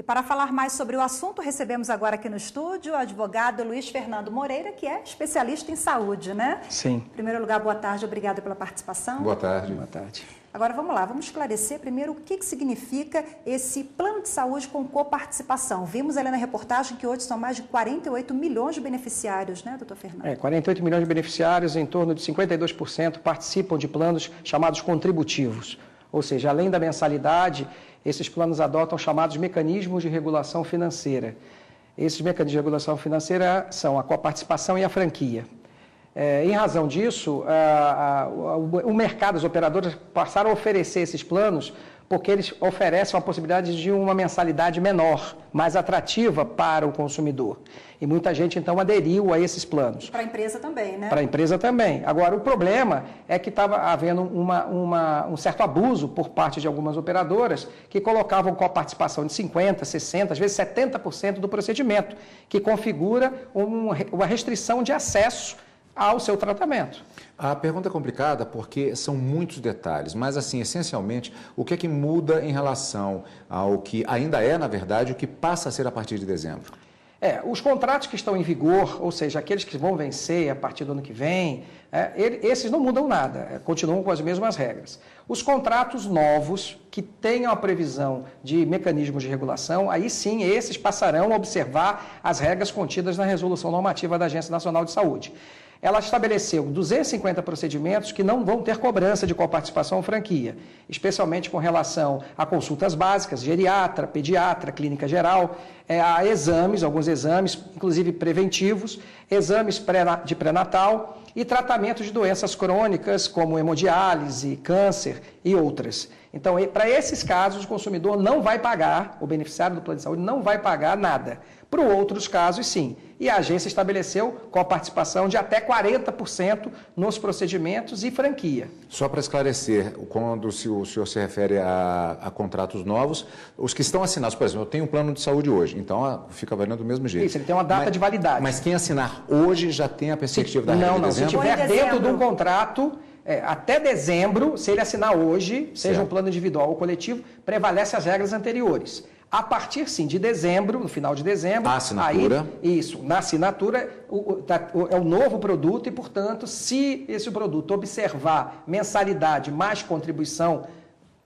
para falar mais sobre o assunto, recebemos agora aqui no estúdio o advogado Luiz Fernando Moreira, que é especialista em saúde, né? Sim. Em primeiro lugar, boa tarde, obrigado pela participação. Boa tarde. Boa tarde. Agora vamos lá, vamos esclarecer primeiro o que significa esse plano de saúde com coparticipação. Vimos ali na reportagem que hoje são mais de 48 milhões de beneficiários, né, doutor Fernando? 48 milhões de beneficiários, em torno de 52% participam de planos chamados contributivos. Ou seja, além da mensalidade, esses planos adotam chamados mecanismos de regulação financeira. Esses mecanismos de regulação financeira são a coparticipação e a franquia. Em razão disso, o mercado, os operadores passaram a oferecer esses planos porque eles oferecem a possibilidade de uma mensalidade menor, mais atrativa para o consumidor. E muita gente, então, aderiu a esses planos. Para a empresa também, né? Para a empresa também. Agora, o problema é que estava havendo um certo abuso por parte de algumas operadoras que colocavam com a participação de 50%, 60%, às vezes 70% do procedimento, que configura uma restrição de acesso ao seu tratamento. A pergunta é complicada porque são muitos detalhes, mas assim, essencialmente, o que é que muda em relação ao que ainda é, na verdade, o que passa a ser a partir de dezembro? Os contratos que estão em vigor, ou seja, aqueles que vão vencer a partir do ano que vem, esses não mudam nada, continuam com as mesmas regras. Os contratos novos, que tenham a previsão de mecanismos de regulação, aí sim, esses passarão a observar as regras contidas na resolução normativa da Agência Nacional de Saúde. Ela estabeleceu 250 procedimentos que não vão ter cobrança de coparticipação ou franquia, especialmente com relação a consultas básicas, geriatra, pediatra, clínica geral, a exames, alguns exames, inclusive preventivos, exames de pré-natal e tratamento de doenças crônicas como hemodiálise, câncer e outras. Então, para esses casos, o consumidor não vai pagar, o beneficiário do plano de saúde não vai pagar nada. Para outros casos, sim. E a agência estabeleceu com a participação de até 40% nos procedimentos e franquia. Só para esclarecer, quando o senhor se refere a contratos novos, os que estão assinados, por exemplo, eu tenho um plano de saúde hoje, então fica valendo do mesmo jeito. Isso, ele tem uma data de validade. Mas quem assinar hoje já tem a perspectiva da regra de dezembro? Se estiver dentro de um contrato, até dezembro, se ele assinar hoje, seja um plano individual ou coletivo, prevalece as regras anteriores. A partir, sim, de dezembro, no final de dezembro... A assinatura. Aí, isso, na assinatura é o novo produto e, portanto, se esse produto observar mensalidade mais contribuição,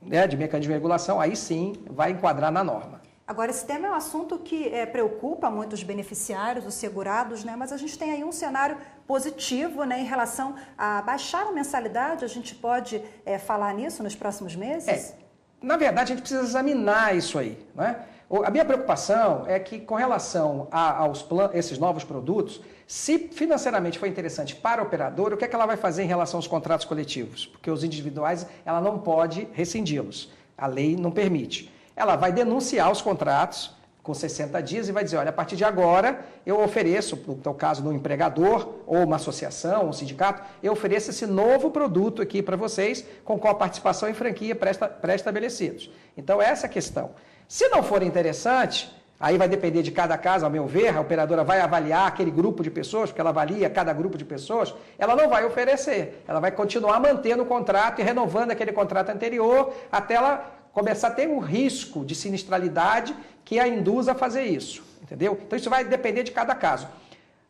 né, de mecanismo de regulação, aí sim vai enquadrar na norma. Agora, esse tema é um assunto que preocupa muito os beneficiários, os segurados, né? Mas a gente tem aí um cenário positivo, né, em relação a baixar a mensalidade. A gente pode falar nisso nos próximos meses? Na verdade, a gente precisa examinar isso aí, né? A minha preocupação é que, com relação a esses novos produtos, se financeiramente for interessante para a operadora, o que é que ela vai fazer em relação aos contratos coletivos? Porque os individuais, ela não pode rescindi-los. A lei não permite. Ela vai denunciar os contratos com 60 dias e vai dizer, olha, a partir de agora eu ofereço, no teu caso, no empregador, ou uma associação, um sindicato, eu ofereço esse novo produto aqui para vocês, com participação em franquia pré-estabelecidos. Então, essa é a questão. Se não for interessante, aí vai depender de cada caso, ao meu ver, a operadora vai avaliar aquele grupo de pessoas, porque ela avalia cada grupo de pessoas, ela não vai oferecer, ela vai continuar mantendo o contrato e renovando aquele contrato anterior, até ela começar a ter um risco de sinistralidade que a induza a fazer isso, entendeu? Então, isso vai depender de cada caso.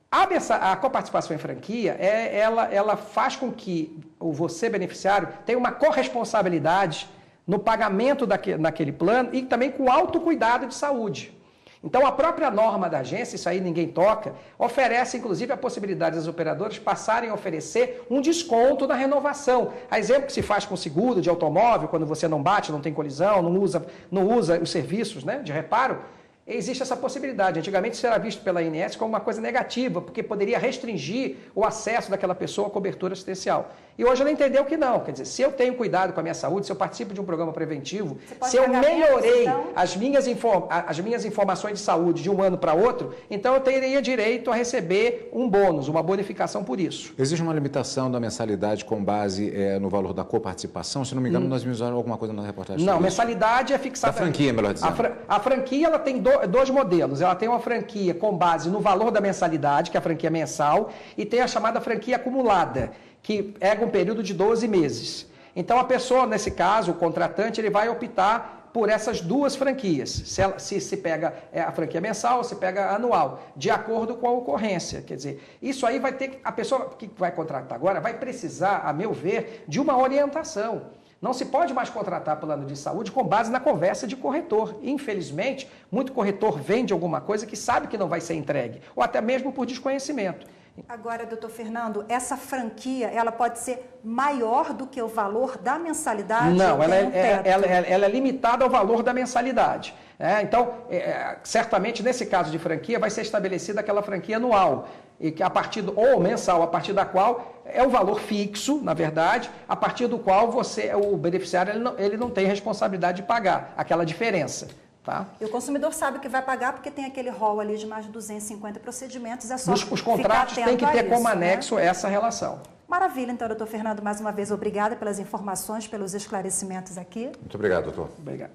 A coparticipação em franquia, ela faz com que você, beneficiário, tenha uma corresponsabilidade no pagamento naquele plano e também com autocuidado de saúde. Então, a própria norma da agência, isso aí ninguém toca, oferece, inclusive, a possibilidade das operadoras passarem a oferecer um desconto na renovação. A exemplo que se faz com seguro de automóvel, quando você não bate, não tem colisão, não usa os serviços, né, de reparo, existe essa possibilidade. Antigamente isso era visto pela ANS como uma coisa negativa, porque poderia restringir o acesso daquela pessoa à cobertura assistencial. E hoje ela entendeu que não. Quer dizer, se eu tenho cuidado com a minha saúde, se eu participo de um programa preventivo, se eu melhorei as minhas informações de saúde de um ano para outro, então eu teria direito a receber um bônus, uma bonificação por isso. Existe uma limitação da mensalidade com base no valor da coparticipação? Se não me engano, nós vimos alguma coisa na reportagem. Não, mensalidade é fixada... Da franquia, melhor dizendo. A franquia ela tem dois modelos. Ela tem uma franquia com base no valor da mensalidade, que é a franquia mensal, e tem a chamada franquia acumulada, que é um período de 12 meses. Então, a pessoa, nesse caso, o contratante, ele vai optar por essas duas franquias. Se pega a franquia mensal ou se pega anual, de acordo com a ocorrência. Quer dizer, isso aí vai ter... A pessoa que vai contratar agora vai precisar, a meu ver, de uma orientação. Não se pode mais contratar plano de saúde com base na conversa de corretor. Infelizmente, muito corretor vende alguma coisa que sabe que não vai ser entregue, ou até mesmo por desconhecimento. Agora, doutor Fernando, essa franquia, ela pode ser maior do que o valor da mensalidade? Não, ela é limitada ao valor da mensalidade. Então, certamente, nesse caso de franquia, vai ser estabelecida aquela franquia anual, e que ou mensal, a partir da qual é o valor fixo, na verdade, a partir do qual o beneficiário ele não tem responsabilidade de pagar aquela diferença. Tá? E o consumidor sabe que vai pagar porque tem aquele rol ali de mais de 250 procedimentos, é só os contratos têm que ter como anexo essa relação. Maravilha, então, doutor Fernando, mais uma vez, obrigada pelas informações, pelos esclarecimentos aqui. Muito obrigado, doutor. Obrigado.